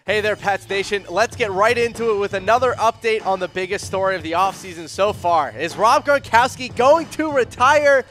Hey there, Pats Nation. Let's get right into it with another update on the biggest story of the offseason so far. Is Rob Gronkowski going to retire?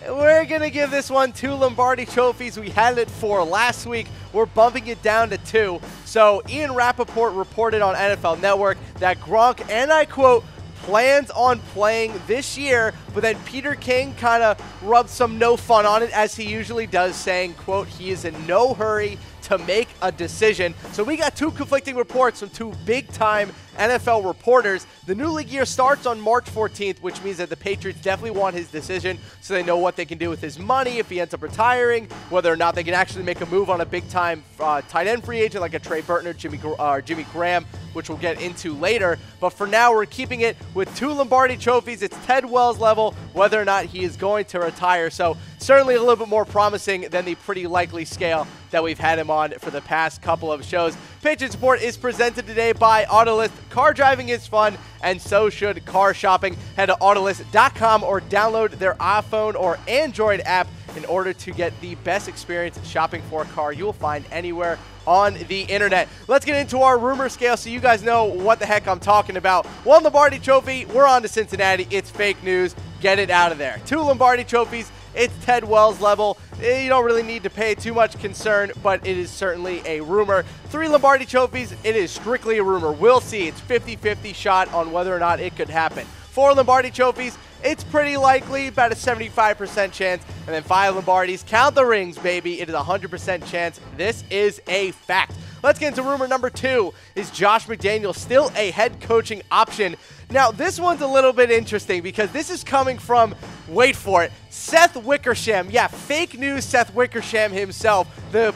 We're going to give this one 2 Lombardi trophies. We had it 4 last week. We're bumping it down to 2. So Ian Rappaport reported on NFL Network that Gronk, and I quote, plans on playing this year, but then Peter King kind of rubbed some no fun on it, as he usually does, saying, quote, he is in no hurry to make a decision. So we got 2 conflicting reports from 2 big-time NFL reporters. The new league year starts on March 14th, which means that the Patriots definitely want his decision so they know what they can do with his money if he ends up retiring, whether or not they can actually make a move on a big-time tight end free agent like a Trey Burton or Jimmy Graham, which we'll get into later. But for now, we're keeping it with 2 Lombardi trophies. It's Ted Wells level, whether or not he is going to retire. So certainly a little bit more promising than the pretty likely scale that we've had him on for the past couple of shows. Patriots Report is presented today by Autolist. Car driving is fun, and so should car shopping. Head to Autolist.com or download their iPhone or Android app in order to get the best experience shopping for a car you will find anywhere on the internet. Let's get into our rumor scale so you guys know what the heck I'm talking about. 1 Lombardi trophy, we're on to Cincinnati. It's fake news. Get it out of there. 2 Lombardi trophies, it's Ted Wells level. You don't really need to pay too much concern, but it is certainly a rumor. 3 Lombardi trophies, it is strictly a rumor. We'll see. It's 50-50 shot on whether or not it could happen. 4 Lombardi trophies, it's pretty likely, about a 75% chance. And then 5 Lombardis, count the rings, baby. It is a 100% chance. This is a fact. Let's get into rumor number 2. Is Josh McDaniels still a head coaching option? Now, this one's a little bit interesting because this is coming from, wait for it, Seth Wickersham. Yeah, fake news Seth Wickersham himself, the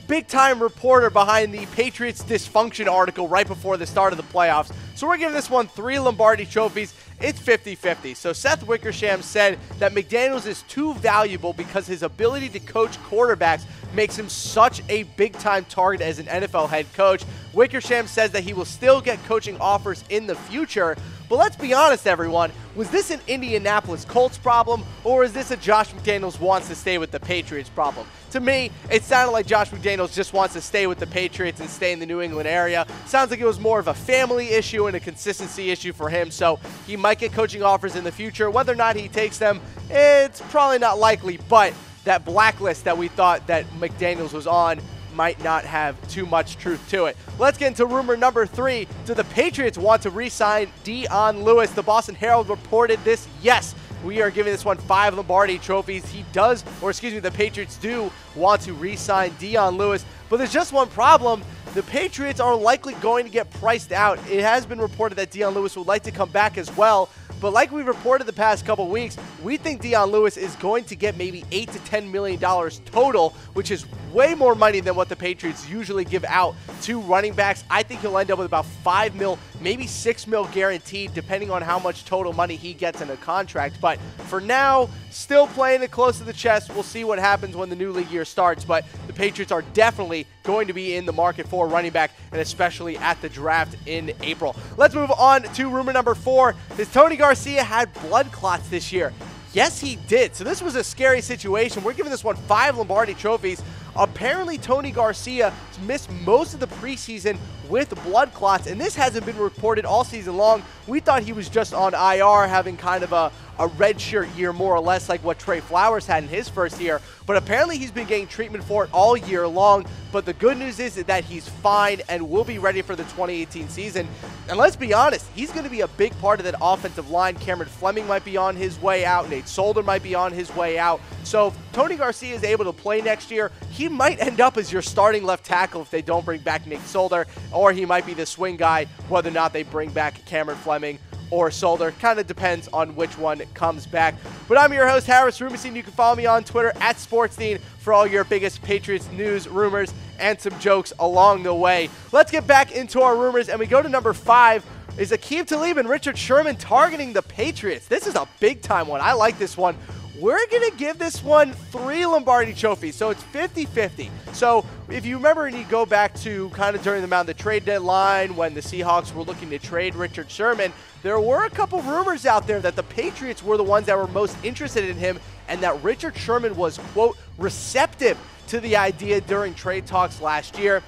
big-time reporter behind the Patriots dysfunction article right before the start of the playoffs. So we're giving this one 3 Lombardi trophies. It's 50-50. So Seth Wickersham said that McDaniels is too valuable because his ability to coach quarterbacks makes him such a big-time target as an NFL head coach. Wickersham says that he will still get coaching offers in the future. But let's be honest, everyone. Was this an Indianapolis Colts problem, or is this a Josh McDaniels wants to stay with the Patriots problem? To me, it sounded like Josh McDaniels just wants to stay with the Patriots and stay in the New England area. Sounds like it was more of a family issue and a consistency issue for him, so he might get coaching offers in the future. Whether or not he takes them, it's probably not likely, but that blacklist that we thought that McDaniels was on might not have too much truth to it. Let's get into rumor number 3. Do the Patriots want to re-sign Dion Lewis? The Boston Herald reported this. Yes, we are giving this one 5 Lombardi trophies. The Patriots do want to re-sign Dion Lewis, but there's just one problem. The Patriots are likely going to get priced out. It has been reported that Dion Lewis would like to come back as well. But like we've reported the past couple weeks, we think Dion Lewis is going to get maybe $8 to $10 million total, which is way more money than what the Patriots usually give out to running backs. I think he'll end up with about $5 mil, maybe $6 mil guaranteed, depending on how much total money he gets in a contract. But for now, still playing it close to the chest. We'll see what happens when the new league year starts. But the Patriots are definitely going to be in the market for a running back, and especially at the draft in April. Let's move on to rumor number 4. Is Toni Garcia had blood clots this year? Yes, he did. So this was a scary situation. We're giving this one 5 Lombardi trophies. Apparently, Toni Garcia missed most of the preseason with blood clots, and this hasn't been reported all season long. We thought he was just on IR, having kind of a redshirt year, more or less like what Trey Flowers had in his first year. But apparently he's been getting treatment for it all year long. But the good news is that he's fine and will be ready for the 2018 season. And let's be honest, he's going to be a big part of that offensive line. Cameron Fleming might be on his way out. Nate Solder might be on his way out. So if Toni Garcia is able to play next year, he might end up as your starting left tackle if they don't bring back Nate Solder, or he might be the swing guy, whether or not they bring back Cameron Fleming or Solder. Kind of depends on which one comes back. But I'm your host, Harris Rubenstein. You can follow me on Twitter at SportsDean for all your biggest Patriots news, rumors, and some jokes along the way. Let's get back into our rumors, and we go to number 5. Is Aqib, Talib, and Richard Sherman targeting the Patriots? This is a big-time one. I like this one. We're going to give this one 3 Lombardi trophies, so it's 50-50. So if you remember and you go back to kind of during the trade deadline when the Seahawks were looking to trade Richard Sherman, there were a couple rumors out there that the Patriots were the ones that were most interested in him and that Richard Sherman was, quote, receptive to the idea during trade talks last year.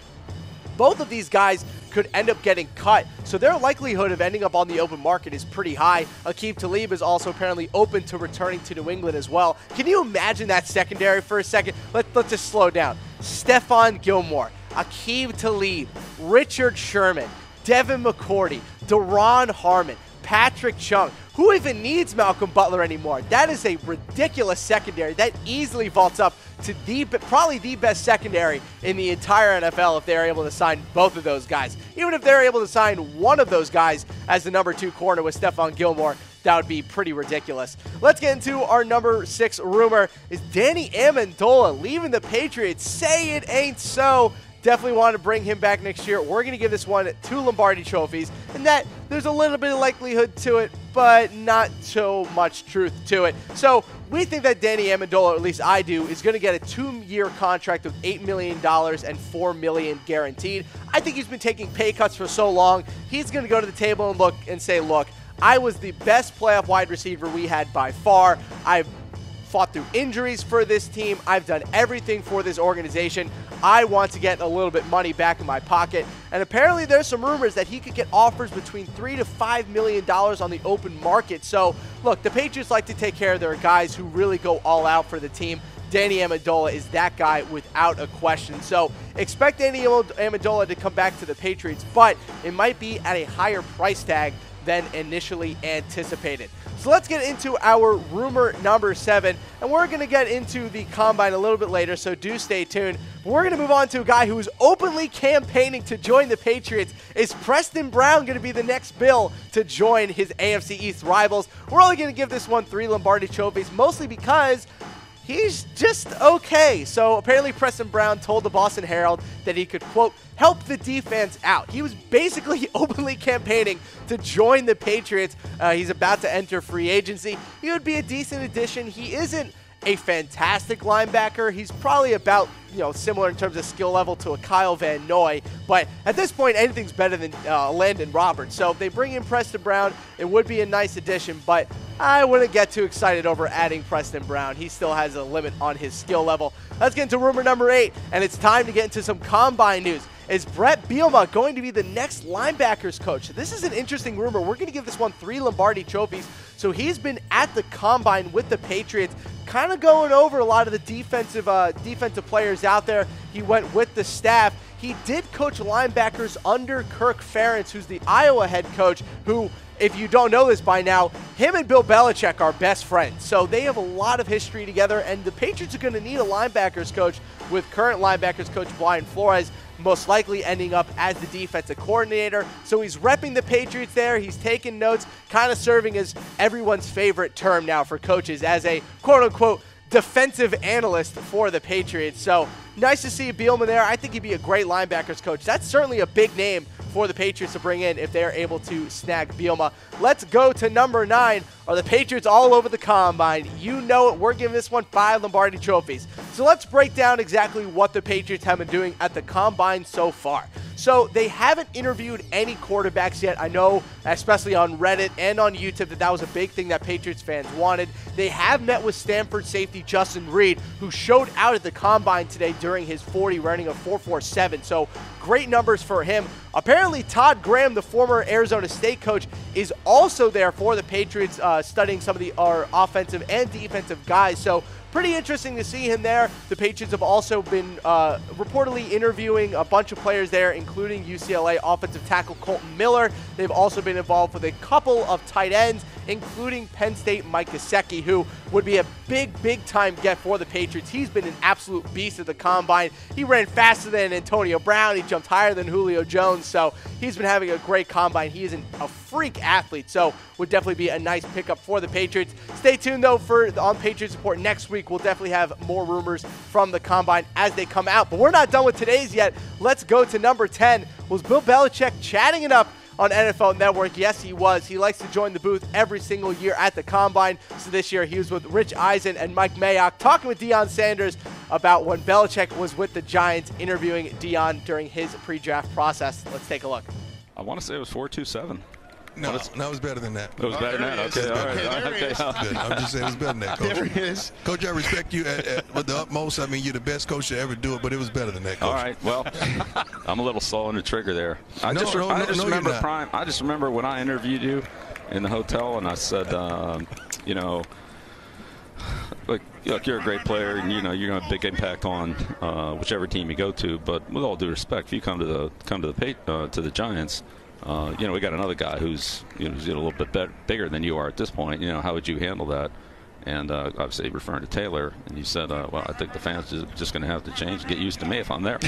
Both of these guys could end up getting cut, so their likelihood of ending up on the open market is pretty high. Aqib Talib is also apparently open to returning to New England as well. Can you imagine that secondary for a second? Let's just slow down. Stephon Gilmore, Aqib Talib, Richard Sherman, Devin McCourty, Daron Harmon, Patrick Chung. Who even needs Malcolm Butler anymore? That is a ridiculous secondary. That easily vaults up to probably the best secondary in the entire NFL if they're able to sign both of those guys. Even if they're able to sign one of those guys as the number 2 corner with Stephon Gilmore, that would be pretty ridiculous. Let's get into our number 6 rumor. Is Danny Amendola leaving the Patriots? Say it ain't so. Definitely want to bring him back next year. We're going to give this one 2 Lombardi trophies, and that there's a little bit of likelihood to it, but not so much truth to it. So we think that Danny Amendola, or at least I do, is going to get a 2-year contract of $8 million and $4 million guaranteed. I think he's been taking pay cuts for so long. He's going to go to the table and say, look, I was the best playoff wide receiver we had by far. I've fought through injuries for this team. I've done everything for this organization. I want to get a little bit money back in my pocket. And apparently there's some rumors that he could get offers between $3 to $5 million on the open market. So look, the Patriots like to take care of their guys who really go all out for the team. Danny Amendola is that guy without a question. So expect Danny Amendola to come back to the Patriots, but it might be at a higher price tag than initially anticipated. So let's get into our rumor number 7, and we're going to get into the combine a little bit later, so do stay tuned. But we're going to move on to a guy who is openly campaigning to join the Patriots. Is Preston Brown going to be the next Bill to join his AFC East rivals? We're only going to give this one 3 Lombardi trophies, mostly because he's just okay. So apparently Preston Brown told the Boston Herald that he could, quote, help the defense out. He was basically openly campaigning to join the Patriots. He's about to enter free agency. He would be a decent addition. He isn't a fantastic linebacker. He's probably about, similar in terms of skill level to a Kyle Van Noy, but at this point, anything's better than Landon Roberts. So if they bring in Preston Brown, it would be a nice addition, but I wouldn't get too excited over adding Preston Brown. He still has a limit on his skill level. Let's get into rumor number 8, and it's time to get into some combine news. Is Bret Bielema going to be the next linebackers coach? This is an interesting rumor. We're going to give this one 3 Lombardi trophies. So he's been at the combine with the Patriots, kind of going over a lot of the defensive players out there. He went with the staff. He did coach linebackers under Kirk Ferentz, who's the Iowa head coach, who, if you don't know this by now, him and Bill Belichick are best friends. So they have a lot of history together, and the Patriots are going to need a linebackers coach, with current linebackers coach Brian Flores most likely ending up as the defensive coordinator. So he's repping the Patriots there. He's taking notes, kind of serving as everyone's favorite term now for coaches, as a quote-unquote defensive analyst for the Patriots. So nice to see Bielema there. I think he'd be a great linebackers coach. That's certainly a big name for the Patriots to bring in if they're able to snag Bielema. Let's go to number 9. Are the Patriots all over the combine? You know it. We're giving this one 5 Lombardi trophies. So let's break down exactly what the Patriots have been doing at the combine so far. So they haven't interviewed any quarterbacks yet. I know, especially on Reddit and on YouTube, that was a big thing that Patriots fans wanted. They have met with Stanford safety Justin Reed, who showed out at the combine today during his 40, running a 4.47. So great numbers for him. Apparently, Todd Graham, the former Arizona State coach, is also there for the Patriots, studying some of our offensive and defensive guys. So pretty interesting to see him there. The Patriots have also been reportedly interviewing a bunch of players there, including UCLA offensive tackle Colton Miller. They've also been involved with a couple of tight ends, including Penn State Mike Gesicki, who would be a big time get for the Patriots. He's been an absolute beast at the combine. He ran faster than Antonio Brown. He jumped higher than Julio Jones. So he's been having a great combine. He is a freak athlete, so would definitely be a nice pickup for the Patriots. Stay tuned, though, on Patriots Report next week. We'll definitely have more rumors from the combine as they come out. But we're not done with today's yet. Let's go to number 10. Was Bill Belichick chatting it up on NFL Network? Yes, he was. He likes to join the booth every single year at the combine. So this year he was with Rich Eisen and Mike Mayock, talking with Deion Sanders about when Belichick was with the Giants, interviewing Deion during his pre-draft process. Let's take a look. I want to say it was 4.27. No, it was better than that. It was better than that. Okay, all right. I'm just saying it was better than that, Coach. There it is. Coach, I respect you with the utmost. I mean, you're the best coach to ever do it, but it was better than that, Coach. All right. Well, I'm a little slow on the trigger there. I just remember Prime. I just remember when I interviewed you in the hotel, and I said, you know, look, you're a great player, and you know you're going to have a big impact on whichever team you go to. But with all due respect, if you come to the Giants, you know we got another guy who's a little bit bigger than you are at this point. You know, how would you handle that? And obviously referring to Taylor, and you said, well, I think the fans are just going to have to change and get used to me if I'm there.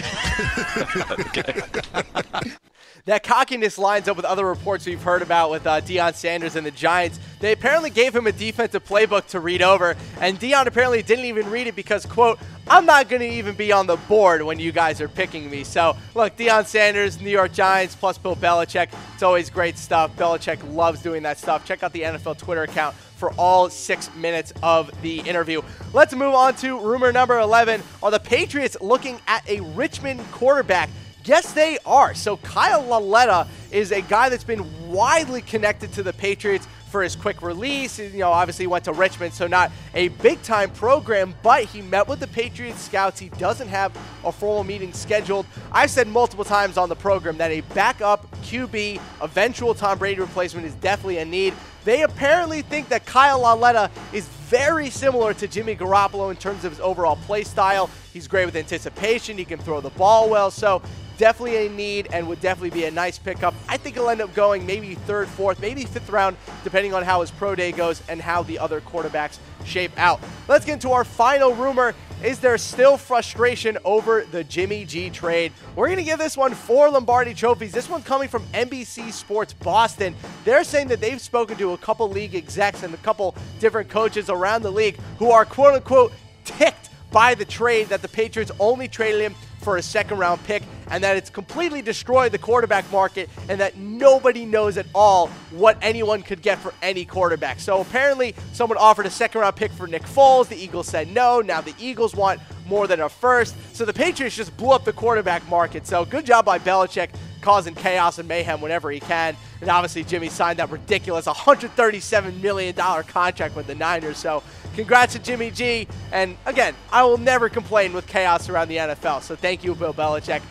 That cockiness lines up with other reports we've heard about with Deion Sanders and the Giants. They apparently gave him a defensive playbook to read over, and Deion apparently didn't even read it because, quote, I'm not going to even be on the board when you guys are picking me. So, look, Deion Sanders, New York Giants, plus Bill Belichick. It's always great stuff. Belichick loves doing that stuff. Check out the NFL Twitter account for all 6 minutes of the interview. Let's move on to rumor number 11. Are the Patriots looking at a Richmond quarterback? Yes, they are. So Kyle Lauletta is a guy that's been widely connected to the Patriots for his quick release. You know, obviously he went to Richmond, so not a big-time program, but he met with the Patriots scouts. He doesn't have a formal meeting scheduled. I've said multiple times on the program that a backup QB, eventual Tom Brady replacement, is definitely a need. They apparently think that Kyle Lauletta is very similar to Jimmy Garoppolo in terms of his overall play style. He's great with anticipation. He can throw the ball well. So definitely a need and would definitely be a nice pickup. I think he'll end up going maybe 3rd, 4th, maybe 5th round, depending on how his pro day goes and how the other quarterbacks shape out. Let's get into our final rumor. Is there still frustration over the Jimmy G trade? We're going to give this one 4 Lombardi trophies. This one's coming from NBC Sports Boston. They're saying that they've spoken to a couple league execs and a couple different coaches around the league who are quote-unquote ticked by the trade, that the Patriots only traded him for a 2nd-round pick, and that it's completely destroyed the quarterback market, and that nobody knows at all what anyone could get for any quarterback. So apparently someone offered a 2nd-round pick for Nick Foles. The Eagles said no. Now the Eagles want more than a 1st. So the Patriots just blew up the quarterback market. So good job by Belichick causing chaos and mayhem whenever he can. And obviously Jimmy signed that ridiculous $137 million contract with the Niners. So congrats to Jimmy G. And again, I will never complain with chaos around the NFL. So thank you, Bill Belichick.